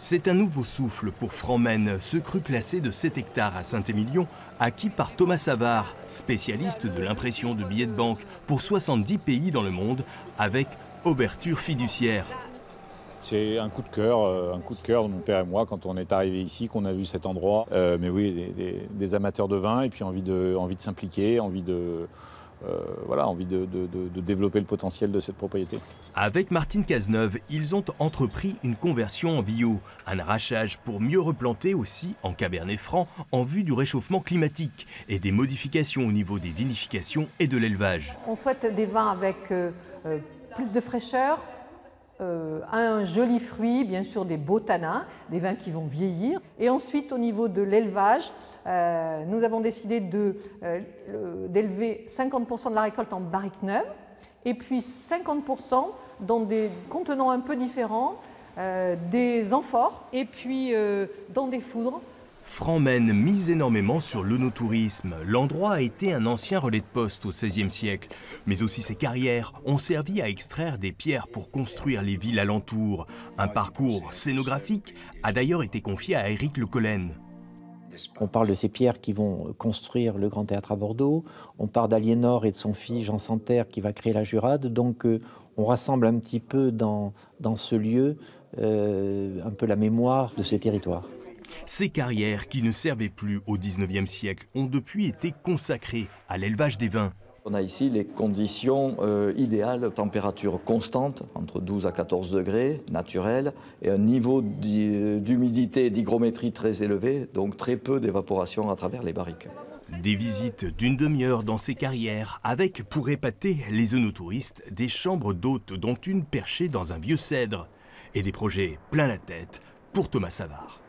C'est un nouveau souffle pour Franmen, ce cru classé de 7 hectares à Saint-Émilion, acquis par Thomas Savard, spécialiste de l'impression de billets de banque pour 70 pays dans le monde, avec ouverture fiduciaire. C'est un coup de cœur de mon père et moi quand on est arrivé ici, qu'on a vu cet endroit. Mais oui, des amateurs de vin et puis envie de s'impliquer, envie de développer le potentiel de cette propriété. Avec Martine Cazeneuve, ils ont entrepris une conversion en bio, un arrachage pour mieux replanter aussi en Cabernet Franc en vue du réchauffement climatique et des modifications au niveau des vinifications et de l'élevage. On souhaite des vins avec plus de fraîcheur, un joli fruit, bien sûr des beaux tanins, des vins qui vont vieillir. Et ensuite, au niveau de l'élevage, nous avons décidé d'élever 50% de la récolte en barriques neuves et puis 50% dans des contenants un peu différents, des amphores et puis dans des foudres. Franmen mise énormément sur l'œnotourisme. L'endroit a été un ancien relais de poste au XVIe siècle. Mais aussi ses carrières ont servi à extraire des pierres pour construire les villes alentours. Un parcours scénographique a d'ailleurs été confié à Éric Le Collen. On parle de ces pierres qui vont construire le Grand Théâtre à Bordeaux. On parle d'Aliénor et de son fils Jean Santerre qui va créer la Jurade. Donc on rassemble un petit peu dans ce lieu un peu la mémoire de ce territoire. Ces carrières qui ne servaient plus au XIXe siècle ont depuis été consacrées à l'élevage des vins. On a ici les conditions idéales, température constante, entre 12 à 14 degrés, naturelle, et un niveau d'humidité et d'hygrométrie très élevé, donc très peu d'évaporation à travers les barriques. Des visites d'une demi-heure dans ces carrières, avec, pour épater les œnotouristes, des chambres d'hôtes dont une perchée dans un vieux cèdre, et des projets plein la tête pour Thomas Savard.